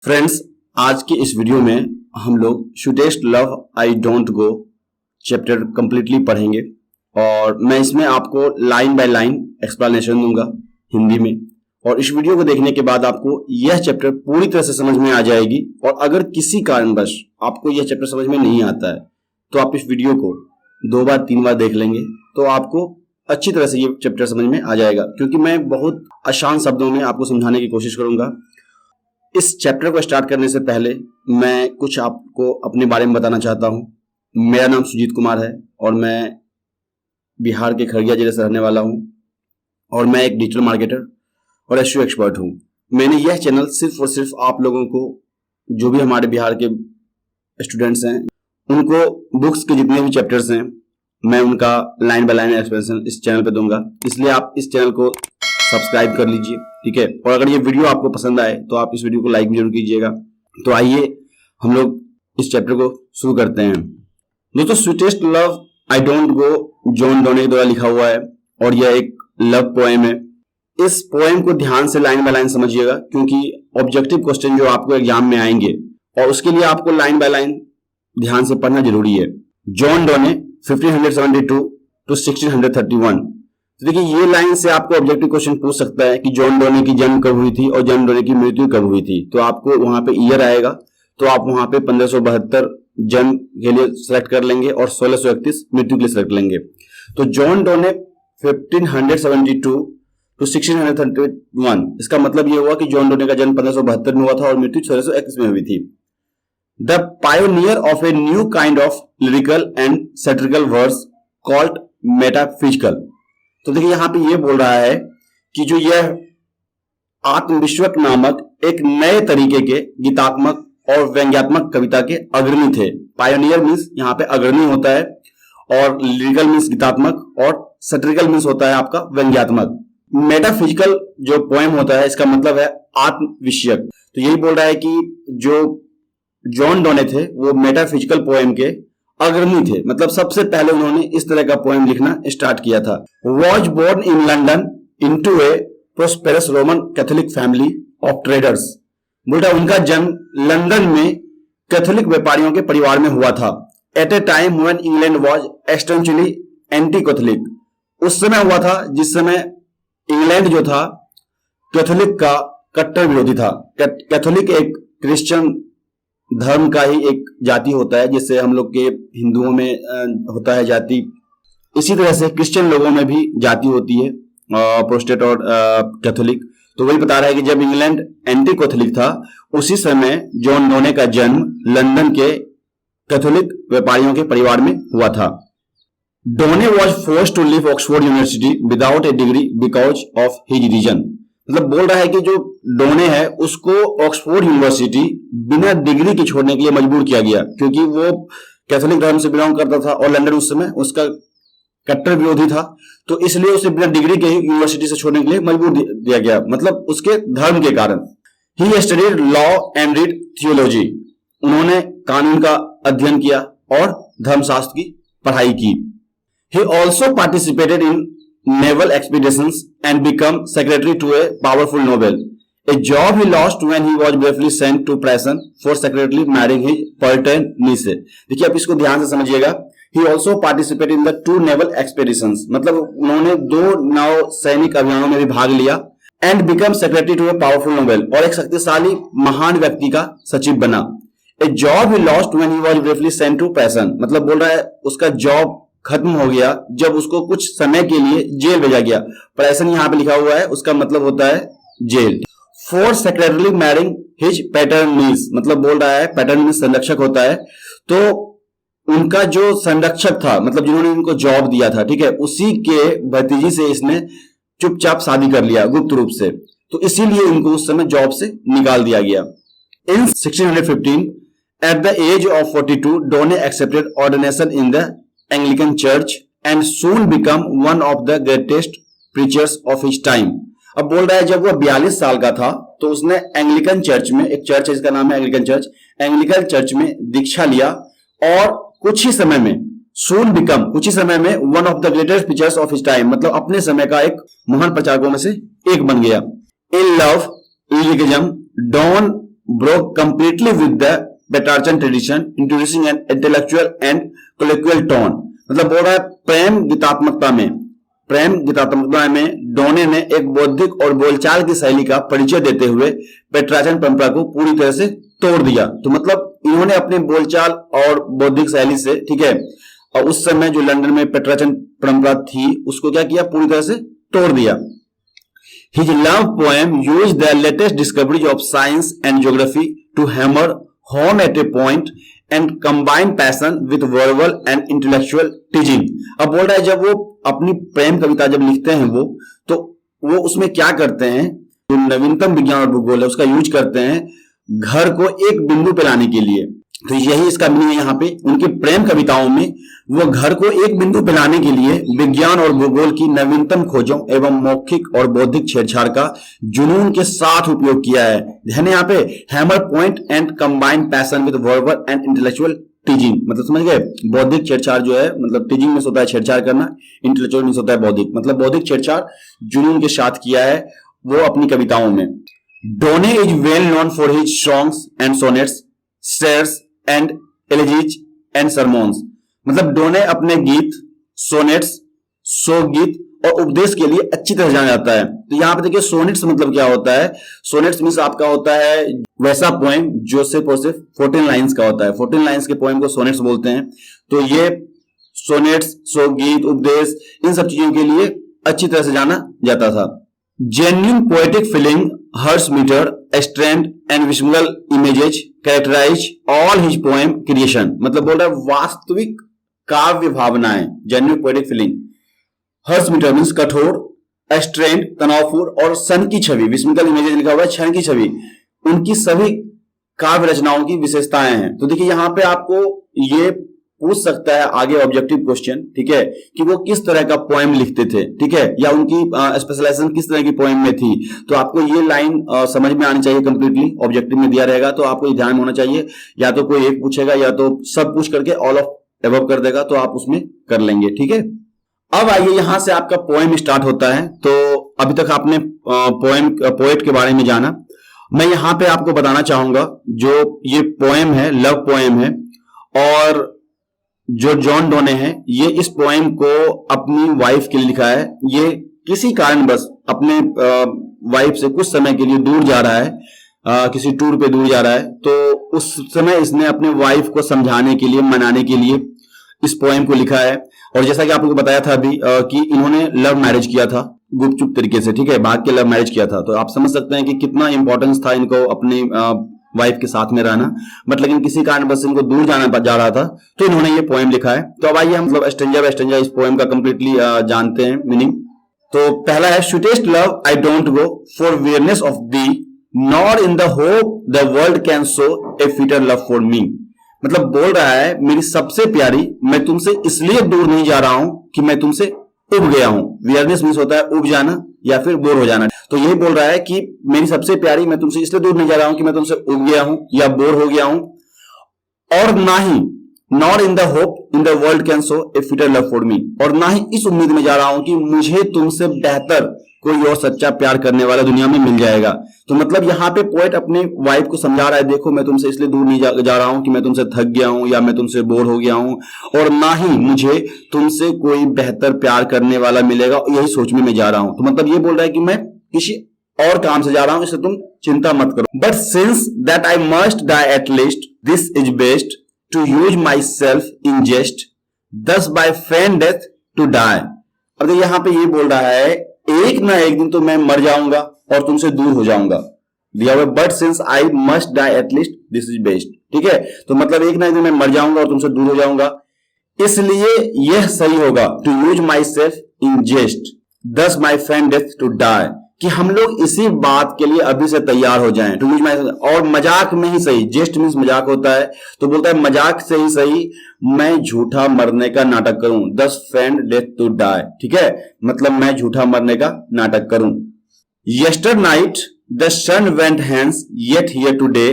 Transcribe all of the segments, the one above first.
Friends, आज की इस वीडियो में हम लोग sweetest love I don't go chapter completely पढ़ेंगे और मैं इसमें आपको लाइन बाय लाइन एक्सप्लेनेशन दूंगा हिंदी में। और इस वीडियो को देखने के बाद आपको यह चैप्टर पूरी तरह से समझ में आ जाएगी। और अगर किसी कारणवश आपको यह चैप्टर समझ में नहीं आता है तो आप इस वीडियो को 2 बार 3 बार देख लेंगे तो आपको अच्छी तरह से ये चैप्टर समझ में आ जाएगा, क्योंकि मैं बहुत आसान शब्दों में आपको समझाने की कोशिश करूंगा। इस चैप्टर को स्टार्ट करने से पहले मैं कुछ आपको अपने बारे में बताना चाहता हूँ। मेरा नाम सुजीत कुमार है और मैं बिहार के खगड़िया जिले से रहने वाला हूँ और मैं एक डिजिटल मार्केटर और एसईओ एक्सपर्ट हूँ। मैंने यह चैनल सिर्फ और सिर्फ आप लोगों को, जो भी हमारे बिहार के स्टूडेंट्स हैं, उनको बुक्स के जितने भी चैप्टर्स हैं मैं उनका लाइन बाय लाइन एक्सप्लेनेशन इस चैनल पे दूंगा। इसलिए आप इस चैनल को सब्सक्राइब कर लीजिए, ठीक है। और अगर ये वीडियो आपको पसंद आए तो आप इस वीडियो को लाइक भी जरूर कीजिएगा। तो आइए हम लोग इस चैप्टर को शुरू करते हैं। दोस्तों, sweetest love I don't go John Donne के द्वारा लिखा हुआ है और यह एक लव पोएम है। इस पोएम को ध्यान से लाइन बाय लाइन समझिएगा, क्योंकि ऑब्जेक्टिव क्वेश्चन जो आपको एग्जाम में आएंगे और उसके लिए आपको लाइन बाय लाइन ध्यान से पढ़ना जरूरी है। John Donne 1572 to 1631। तो देखिए, ये लाइन से आपको ऑब्जेक्टिव क्वेश्चन पूछ सकता है कि जॉन डोने की जन्म कब हुई थी और जॉन डोने की मृत्यु कब हुई थी। तो आपको वहां पे ईयर आएगा, तो आप वहां पे 1572 जन्म के लिए सेलेक्ट कर लेंगे और 1631 मृत्यु के लिए सेलेक्ट लेंगे। तो जॉन डोने 1572 टू 1631, इसका मतलब ये हुआ कि जॉन डोने का जन्म 1572 में हुआ था और मृत्यु 1631 में हुई थी। The pioneer of a new kind of lyrical and satirical verse called metaphysical। तो देखिए, यहां पे ये बोल रहा है कि जो यह आत्मविश्वक नामक एक नए तरीके के गीतात्मक और व्यंग्यात्मक कविता के अग्रणी थे। पायोनियर मीन्स यहाँ पे अग्रणी होता है और लिरिकल मीन्स गीतात्मक और सैटिरिकल मीन्स होता है आपका व्यंग्यात्मक। मेटाफिजिकल जो पोएम होता है इसका मतलब है आत्मविषयक। तो यही बोल रहा है कि जो जॉन डोने थे वो मेटाफिजिकल पोएम के अग्रणी थे, मतलब सबसे पहले उन्होंने इस तरह का पोएम लिखना स्टार्ट किया था। Was born in London into a prosperous Roman Catholic family of traders. बोलता उनका जन्म लंदन में कैथोलिक व्यापारियों के परिवार में हुआ था। At a time when England was essentially anti Catholic. उस समय हुआ था जिस समय इंग्लैंड जो था कैथोलिक का कट्टर विरोधी था। कैथोलिक एक क्रिश्चियन धर्म का ही एक जाति होता है, जिससे हम लोग के हिंदुओं में होता है जाति, इसी तरह से क्रिश्चियन लोगों में भी जाति होती है, प्रोटेस्टेंट और कैथोलिक। तो वही बता रहा है कि जब इंग्लैंड एंटी कैथोलिक था उसी समय जॉन डोने का जन्म लंदन के कैथोलिक व्यापारियों के परिवार में हुआ था। Donne was forced to leave Oxford University without a degree because of his religion. मतलब बोल रहा है कि जो डोने है उसको ऑक्सफोर्ड यूनिवर्सिटी बिना डिग्री के छोड़ने के लिए मजबूर किया गया, क्योंकि वो कैथोलिक धर्म से बिलोंग करता था और लंदन उस समय उसका कट्टर विरोधी था। तो इसलिए उसे बिना डिग्री के ही यूनिवर्सिटी से छोड़ने के लिए मजबूर दिया गया, मतलब उसके धर्म के कारण। He studied law and read theology. उन्होंने कानून का अध्ययन किया और धर्मशास्त्र की पढ़ाई की। He also participated in naval expeditions and become secretary to a powerful noble, a job he lost when he was briefly sent to prison for secretly marrying his Puritan niece। देखिए, आप इसको ध्यान से समझिएगा। he also participated in the 2 naval expeditions, मतलब उन्होंने 2 नौ सैनिक अभियानों में भी भाग लिया। and become secretary to a powerful noble, और एक शक्तिशाली महान व्यक्ति का सचिव बना। a job he lost when he was briefly sent to prison, मतलब बोल रहा है उसका जॉब खत्म हो गया जब उसको कुछ समय के लिए जेल भेजा गया। प्रेसन यहाँ पे लिखा हुआ है, उसका मतलब होता है jail. For secretary marrying his patron's niece, मतलब बोल रहा है पैटर्निस संरक्षक होता है। तो उनका जो संरक्षक था, मतलब जिन्होंने उनको जॉब दिया था, ठीक है, उसी के भतीजी से इसने चुपचाप शादी कर लिया गुप्त रूप से। तो इसीलिए इनको उस समय जॉब से निकाल दिया गया। In 1615 at the age of 42 Donne accepted ordination in the Anglican Church and soon become one of the greatest preachers of his time। अब बोल रहा है जब वो 42 साल का था तो उसने एंग्लिकन चर्च में, एक चर्च है इसका नाम है एंग्लिकन चर्च, एंग्लिकन चर्च में दीक्षा लिया और कुछ ही समय में soon become, कुछ ही समय में one of the greatest preachers of his time, मतलब अपने समय का एक महान प्रचारकों में से एक बन गया। In love, lyricism, Don broke completely with the Petrarchan tradition, introducing an intellectual and colloquial tone. मतलब बोल रहा है प्रेम गीतात्मकता में डोने ने एक बौद्धिक और बोलचाल की शैली का परिचय देते हुए पेट्राचन परंपरा को पूरी तरह से तोड़ दिया। तो मतलब इन्होंने अपने बोलचाल और बौद्धिक शैली से, ठीक है, और उस समय जो लंदन में पेट्राचन परंपरा थी उसको क्या किया, पूरी तरह से तोड़ दिया। His love poem used the latest discoveries of science and geography to hammer home at a point and combine passion with verbal and intellectual teaching. अब बोल रहा है जब वो अपनी प्रेम कविता जब लिखते हैं वो उसमें क्या करते हैं, जो नवीनतम विज्ञान और भूगोल है उसका यूज करते हैं घर को एक बिंदु पे लाने के लिए। तो यही इसका मीनिंग है यहाँ पे, उनकी प्रेम कविताओं में वो घर को एक बिंदु पे लाने के लिए विज्ञान और भूगोल की नवीनतम खोजों एवं मौखिक और बौद्धिक छेड़छाड़ का जुनून के साथ उपयोग किया है। ध्यान यहाँ पे, hammer point and combine passion with verbal and intellectual टीजिंग, मतलब समझ गए, बौद्धिक छेड़छाड़ जो है, मतलब टीजिंग में होता है छेड़छाड़ करना, इंटेलेक्चुअल में होता है बौद्धिक, मतलब बौद्धिक छेड़छाड़ जुनून के साथ किया है वो अपनी कविताओं में। Donne is well known for his songs and sonnets, satires and elegies and sermons. मतलब डोने अपने गीत, सोनेट्स, शोक गीत और उपदेश के लिए अच्छी तरह जाना जाता है। तो यहां पे देखिए सोनेट्स मतलब क्या होता है, सोनेट्स मींस आपका होता है वैसा पोएम जो सिर्फ और सिर्फ 14 लाइंस का होता है, 14 लाइंस के पोएम को सोनेट्स बोलते हैं। तो ये सोनेट्स, शोक गीत, उपदेश, इन सब चीजों के लिए अच्छी तरह से जाना जाता था। Genuine poetic feeling, harsh metre, strength and visual images characterise all his poem creation. मतलब बोल रहा है वास्तविक काव्य भावनाएं, genuine poetic feeling, harsh metre means कठोर, स्ट्रेंथ तनावपूर्ण और सन की छवि, विजुअल इमेजेस लिखा हुआ है क्षण की छवि, उनकी सभी काव्य रचनाओं की विशेषताएं हैं। तो देखिए यहाँ पे आपको ये पूछ सकता है आगे ऑब्जेक्टिव क्वेश्चन, ठीक है, कि वो किस तरह का पोएम लिखते थे, ठीक है, या उनकी स्पेशलाइजेशन किस तरह की पोएम में थी। तो आपको ये लाइन समझ में आनी चाहिए, कंप्लीटली ऑब्जेक्टिव में दिया रहेगा तो आपको ये ध्यान होना चाहिए, या तो कोई एक पूछेगा या तो सब पूछ करके ऑल ऑफ एबव कर देगा तो आप उसमें कर लेंगे, ठीक है। अब आइए यहां से आपका पोएम स्टार्ट होता है। तो अभी तक आपने पोएट के बारे में जाना, मैं यहां पे आपको बताना चाहूंगा जो ये पोएम है, लव पोएम है, और जो जॉन डोने हैं ये इस पोएम को अपनी वाइफ के लिए लिखा है। ये किसी कारणवश अपने वाइफ से कुछ समय के लिए दूर जा रहा है, किसी टूर पे दूर जा रहा है, तो उस समय इसने अपने वाइफ को समझाने के लिए, मनाने के लिए इस पोएम को लिखा है। और जैसा कि आप लोगों को बताया था अभी कि इन्होंने लव मैरिज किया था गुपचुप तरीके से, ठीक है, भाग के लव मैरिज किया था। तो आप समझ सकते हैं कि कितना इंपॉर्टेंस था इनको अपनी वाइफ के साथ में रहना, बट लेकिन किसी कारण बस इनको दूर जाना जा रहा था तो इन्होंने ये पोएम लिखा है। तो अब आइए हम मतलब स्टेंजा बाय स्टेंजा इस पोएम का कंप्लीटली जानते हैं मीनिंग। तो पहला है, sweetest love I don't go for weariness of thee, nor in the hope the world can show a fitter love for me. मतलब बोल रहा है मेरी सबसे प्यारी, मैं तुमसे इसलिए दूर नहीं जा रहा हूं कि मैं तुमसे उब गया हूं। वियरनेस मीन्स होता है उब जाना या फिर बोर हो जाना। तो यही बोल रहा है कि मेरी सबसे प्यारी, मैं तुमसे इसलिए दूर नहीं जा रहा हूं कि मैं तुमसे उब गया हूं या बोर हो गया हूं, और ना ही not in the hope in the world can show a fitter love for me, और ना ही इस उम्मीद में जा रहा हूं कि मुझे तुमसे बेहतर कोई और सच्चा प्यार करने वाला दुनिया में मिल जाएगा। तो मतलब यहाँ पे पोएट अपने वाइफ को समझा रहा है, देखो मैं तुमसे इसलिए दूर नहीं जा रहा हूं कि मैं तुमसे थक गया हूं या मैं तुमसे बोर हो गया हूं, और ना ही मुझे तुमसे कोई बेहतर प्यार करने वाला मिलेगा, यही सोच में मैं जा रहा हूं। तो मतलब ये बोल रहा है कि मैं किसी और काम से जा रहा हूं, इसलिए तुम चिंता मत करो। But since that I must die at least, this is best to use myself in jest, thus by feigned death to die. अब यहाँ पे ये बोल रहा है एक ना एक दिन तो मैं मर जाऊंगा और तुमसे दूर हो जाऊंगा। दिया हुआ but since I must die at least this is best, ठीक है। तो मतलब एक ना एक दिन मैं मर जाऊंगा और तुमसे दूर हो जाऊंगा, इसलिए यह सही होगा to use myself in jest, thus my friend death to die, कि हम लोग इसी बात के लिए अभी से तैयार हो जाएं। टू यूज माई, और मजाक में ही सही, जेस्ट मीन्स मजाक होता है, तो बोलता है मजाक से ही सही मैं झूठा मरने का नाटक करूं, दस फ्रेंड डेथ टू डाई, ठीक है, मतलब मैं झूठा मरने का नाटक करूं। Yesternight the sun went hence yet here today,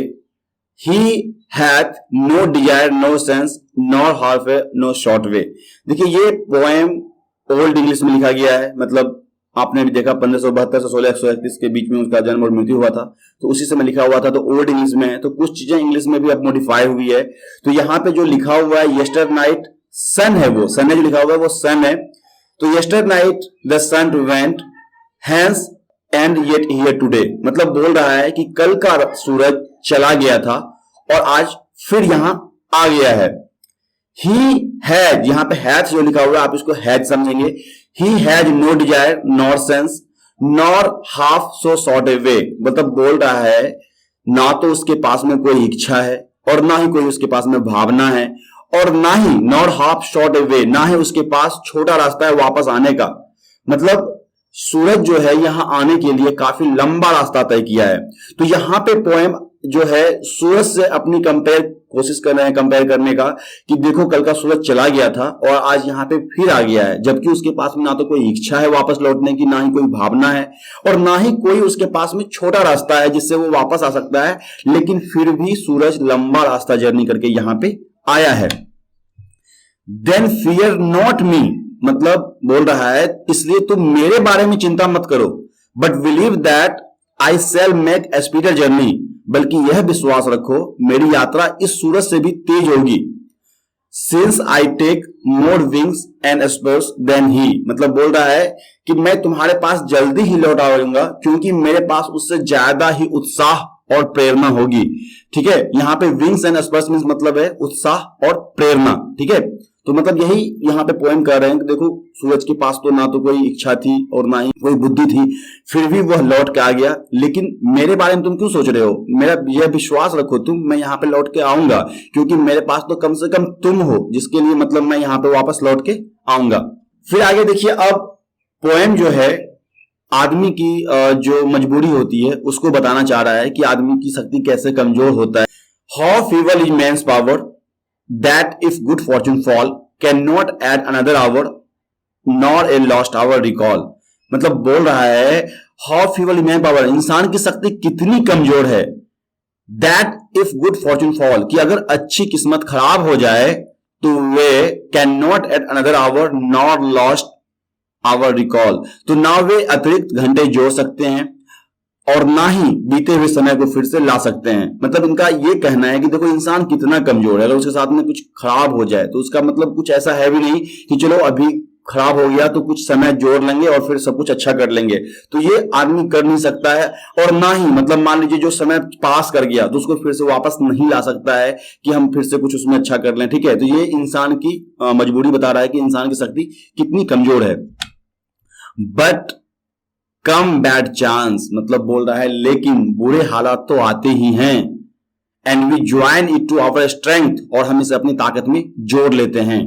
he hath no desire no sense nor half a no short way. देखिए ये पोएम ओल्ड इंग्लिश में लिखा गया है, मतलब आपने भी देखा 1572 से 1631 के बीच में उसका जन्म और मृत्यु हुआ था, तो उसी समय लिखा हुआ था। तो ओल्ड इंग्लिश में है, तो कुछ चीजें इंग्लिश में भी अब मॉडिफाई हुई है। तो यहाँ पे जो लिखा हुआ है यस्टर नाइट सन है, वो सन है जो लिखा हुआ है वो सन है। तो yesternight the sun went hence and yet here today, मतलब बोल रहा है कि कल का सूरज चला गया था और आज फिर यहां आ गया है। ही हैज, यहां पे हैज जो लिखा हुआ है आप इसको हैज समझेंगे। He has no desire nor sense nor half so short a way, मतलब बोल रहा है ना तो उसके पास में कोई इच्छा है और ना ही कोई उसके पास में भावना है, और ना ही नॉर हाफ शॉर्ट ए वे, ना ही उसके पास छोटा रास्ता है वापस आने का। मतलब सूरज जो है यहां आने के लिए काफी लंबा रास्ता तय किया है। तो यहां पे पोएम जो है सूरज से अपनी कोशिश कर रहे हैं कंपेयर करने का, कि देखो कल का सूरज चला गया था और आज यहाँ पे फिर आ गया है, जबकि उसके पास में ना तो कोई इच्छा है वापस लौटने की, ना ही कोई भावना है, और ना ही कोई उसके पास में छोटा रास्ता है जिससे वो वापस आ सकता है, लेकिन फिर भी सूरज लंबा रास्ता जर्नी करके यहां पे आया है। देन फियर नॉट मी, मतलब बोल रहा है इसलिए तुम मेरे बारे में चिंता मत करो, but believe that I shall make a speedier journey, बल्कि यह विश्वास रखो मेरी यात्रा इस सूरज से भी तेज होगी। Since I take more wings and spurs than he, मतलब बोल रहा है कि मैं तुम्हारे पास जल्दी ही लौट आऊंगा क्योंकि मेरे पास उससे ज्यादा ही उत्साह और प्रेरणा होगी। ठीक है, यहाँ पे विंग्स एंड स्पर्स मींस मतलब है उत्साह और प्रेरणा। ठीक है, तो मतलब यही यहाँ पे पोएम कर रहे हैं कि देखो सूरज के पास तो ना तो कोई इच्छा थी और ना ही कोई बुद्धि थी, फिर भी वह लौट के आ गया, लेकिन मेरे बारे में तुम क्यों सोच रहे हो, मेरा यह विश्वास रखो तुम, मैं यहाँ पे लौट के आऊंगा क्योंकि मेरे पास तो कम से कम तुम हो, जिसके लिए मतलब मैं यहाँ पे वापस लौट के आऊंगा। फिर आगे देखिए, अब पोएम जो है आदमी की जो मजबूरी होती है उसको बताना चाह रहा है कि आदमी की शक्ति कैसे कमजोर होता है। How feeble is man's power that if good fortune fall cannot add another hour nor a lost hour recall, मतलब बोल रहा है how feeble man power, इंसान की शक्ति कितनी कमजोर है। that if good fortune fall, कि अगर अच्छी किस्मत खराब हो जाए तो वे cannot add another hour nor lost hour recall, तो ना वे अतिरिक्त घंटे जोड़ सकते हैं और ना ही बीते हुए समय को फिर से ला सकते हैं। मतलब इनका ये कहना है कि देखो इंसान कितना कमजोर है, अगर उसके साथ में कुछ खराब हो जाए तो उसका मतलब कुछ ऐसा है भी नहीं कि चलो अभी खराब हो गया तो कुछ समय जोड़ लेंगे और फिर सब कुछ अच्छा कर लेंगे, तो ये आदमी कर नहीं सकता है। और ना ही मतलब मान लीजिए जो समय पास कर गया तो उसको फिर से वापस नहीं ला सकता है कि हम फिर से कुछ उसमें अच्छा कर लें। ठीक है, तो ये इंसान की मजबूरी बता रहा है कि इंसान की शक्ति कितनी कमजोर है। बट कम बैड चांस, मतलब बोल रहा है लेकिन बुरे हालात तो आते ही हैं, and we join it to our strength, और हम इसे अपनी ताकत में जोड़ लेते हैं,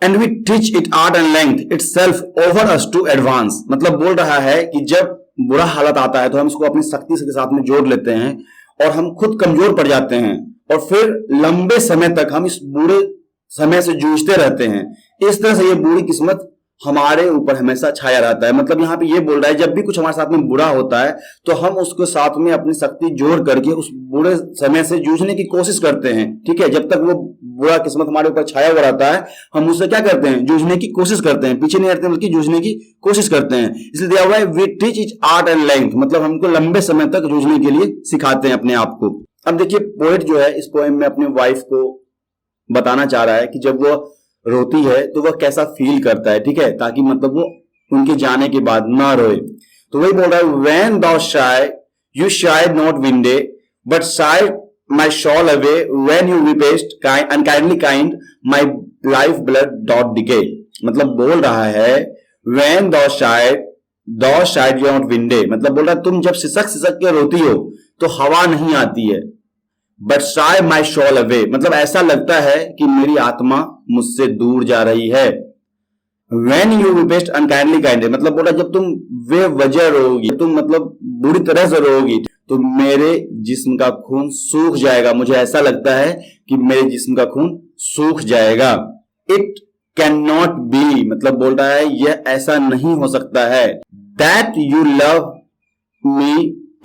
and we teach it art and length itself over us to advance, मतलब बोल रहा है कि जब बुरा हालत आता है तो हम इसको अपनी शक्ति के साथ में जोड़ लेते हैं और हम खुद कमजोर पड़ जाते हैं और फिर लंबे समय तक हम इस बुरे समय से जूझते रहते हैं। इस तरह से ये बुरी किस्मत हमारे ऊपर हमेशा छाया रहता है। मतलब यहाँ पे ये बोल रहा है जब भी कुछ हमारे साथ में बुरा होता है तो हम उसके साथ में अपनी शक्ति जोड़ करके उस बुरे समय से जूझने की कोशिश करते हैं। ठीक है, जब तक वो बुरा किस्मत हमारे ऊपर छाया हुआ रहता है हम उससे क्या करते हैं, जूझने की कोशिश करते हैं, पीछे नहीं हटते बल्कि जूझने की कोशिश करते हैं। इसलिए दिया हुआ है we teach it art and length, मतलब हमको लंबे समय तक जूझने के लिए सिखाते हैं अपने आप को। अब देखिए पोएट जो है इस पोएम में अपनी वाइफ को बताना चाह रहा है कि जब वो रोती है तो वह कैसा फील करता है। ठीक है, ताकि मतलब वो उनके जाने के बाद ना रोए। तो वही बोल रहा है when thou shy you shy not one day but sigh my shawl away when you weepest unkindly kind my life blood dot decay, मतलब बोल रहा है when thou shy not one day, मतलब बोल रहा है तुम जब सिसक सिसक के रोती हो तो हवा नहीं आती है, but Sai my shawl away, मतलब ऐसा लगता है कि मेरी आत्मा मुझसे दूर जा रही है। When you weepest unkindly kind, मतलब बोला जब तुम वे वजह रोगी, तुम मतलब बुरी तरह से रोगी तो मेरे जिस्म का खून सूख जाएगा, मुझे ऐसा लगता है कि मेरे जिस्म का खून सूख जाएगा। इट कैन नॉट बी, मतलब बोल रहा है यह ऐसा नहीं हो सकता है। That you love me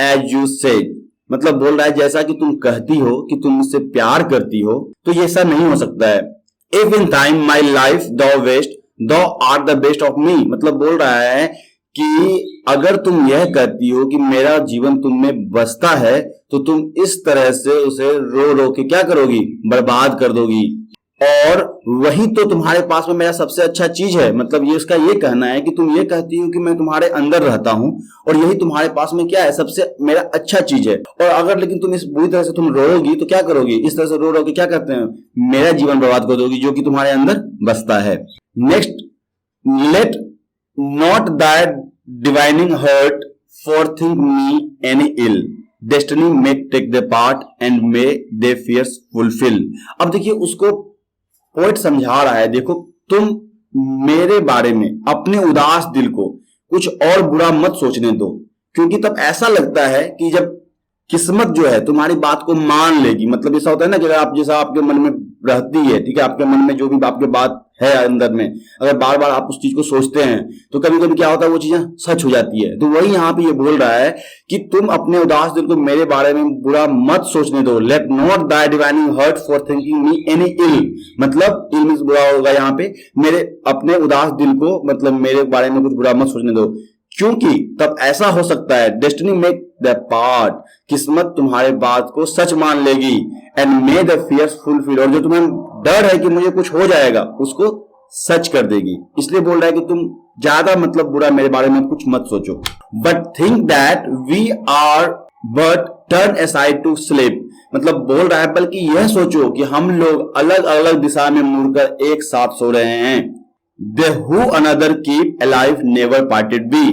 as you said, मतलब बोल रहा है जैसा कि तुम कहती हो कि तुम मुझसे प्यार करती हो तो ये ऐसा नहीं हो सकता है। If in time my life thou waste thou are the best of me, मतलब बोल रहा है कि अगर तुम यह कहती हो कि मेरा जीवन तुम में बसता है, तो तुम इस तरह से उसे रो रो के क्या करोगी, बर्बाद कर दोगी। और वही तो तुम्हारे पास में मेरा सबसे अच्छा चीज है। मतलब ये उसका ये कहना है कि तुम ये कहती हो कि मैं तुम्हारे अंदर रहता हूं और यही तुम्हारे पास में क्या है, सबसे मेरा अच्छा चीज है। और अगर लेकिन तुम इस बुरी तरह से तुम रोओगी तो क्या करोगी, इस तरह से रो रो के क्या करते हैं, मेरा जीवन बर्बाद कर दोगी जो कि तुम्हारे अंदर बसता है। Next, let not that divining heart forethink me any ill, destiny may take the part and may thy fears fulfil. अब देखिए उसको पोएट समझा रहा है, देखो तुम मेरे बारे में अपने उदास दिल को कुछ और बुरा मत सोचने दो, क्योंकि तब ऐसा लगता है कि जब किस्मत जो है तुम्हारी बात को मान लेगी, मतलब ऐसा होता है ना कि अगर आप जैसा आपके मन में रहती है, ठीक है, आपके मन में जो भी आपके बात है अंदर में, अगर बार बार आप उस चीज को सोचते हैं तो कभी कभी क्या होता है, वो चीजें सच हो जाती है। तो वही यहाँ पे ये बोल रहा है कि तुम अपने उदास दिल को मेरे बारे में बुरा मत सोचने दो। Let not thy divining heart for thinking me any ill, मतलब इल मींस बुरा होगा यहाँ पे, मेरे अपने उदास दिल को मतलब मेरे बारे में कुछ बुरा मत सोचने दो, क्योंकि तब ऐसा हो सकता है, डेस्टिनी मेक द पार्ट, किस्मत तुम्हारे बात को सच मान लेगी, and may the fears fulfil, और जो तुम्हें डर है कि मुझे कुछ हो जाएगा उसको सच कर देगी। इसलिए बोल रहा है कि तुम ज्यादा मतलब बुरा मेरे बारे में कुछ मत सोचो। But think that we are but turn aside to sleep, मतलब बोल रहा है बल्कि यह सोचो कि हम लोग अलग अलग दिशा में मुड़कर एक साथ सो रहे हैं। They who another keep alive never parted be,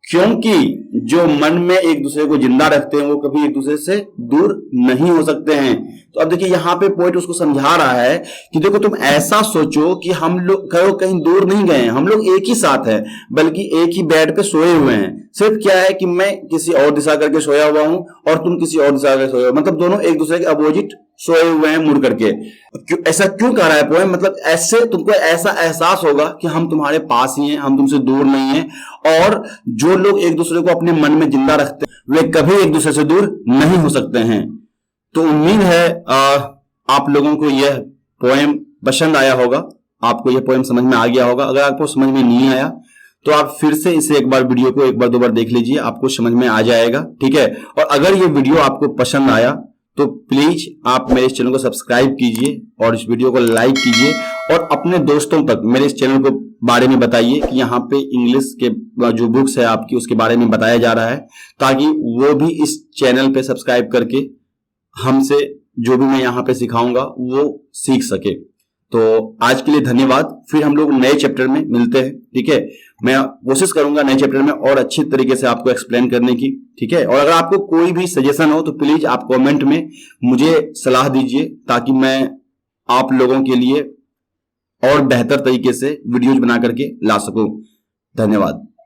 क्योंकि जो मन में एक दूसरे को जिंदा रखते हैं वो कभी एक दूसरे से दूर नहीं हो सकते हैं। तो अब देखिए यहाँ पे पोएट उसको समझा रहा है कि देखो तुम ऐसा सोचो कि हम लोग कहीं दूर नहीं गए हैं, हम लोग एक ही साथ हैं, बल्कि एक ही बेड पे सोए हुए हैं। सिर्फ क्या है कि मैं किसी और दिशा करके सोया हुआ हूं और तुम किसी और दिशा करके सोए हो, मतलब दोनों एक दूसरे के अपोजिट सोए हुए हैं मुड़ करके। ऐसा क्यों कह रहा है पोएम, मतलब ऐसे तुमको ऐसा एहसास होगा कि हम तुम्हारे पास ही हैं, हम तुमसे दूर नहीं हैं, और जो लोग एक दूसरे को अपने मन में जिंदा रखते हैं वे कभी एक दूसरे से दूर नहीं हो सकते हैं। तो उम्मीद है आप लोगों को यह पोएम पसंद आया होगा, आपको यह पोएम समझ में आ गया होगा। अगर आपको समझ में नहीं आया तो आप फिर से इसे एक बार वीडियो को एक बार दो बार देख लीजिए, आपको समझ में आ जाएगा, ठीक है। और अगर ये वीडियो आपको पसंद आया तो प्लीज आप मेरे इस चैनल को सब्सक्राइब कीजिए और इस वीडियो को लाइक कीजिए और अपने दोस्तों तक मेरे इस चैनल को बारे में बताइए कि यहाँ पे इंग्लिश के जो बुक्स है आपकी उसके बारे में बताया जा रहा है, ताकि वो भी इस चैनल पे सब्सक्राइब करके हमसे जो भी मैं यहाँ पे सिखाऊंगा वो सीख सके। तो आज के लिए धन्यवाद, फिर हम लोग नए चैप्टर में मिलते हैं, ठीक है। मैं कोशिश करूंगा नए चैप्टर में और अच्छी तरीके से आपको एक्सप्लेन करने की, ठीक है। और अगर आपको कोई भी सजेशन हो तो प्लीज आप कमेंट में मुझे सलाह दीजिए, ताकि मैं आप लोगों के लिए और बेहतर तरीके से वीडियोज बना करके ला सकूं। धन्यवाद।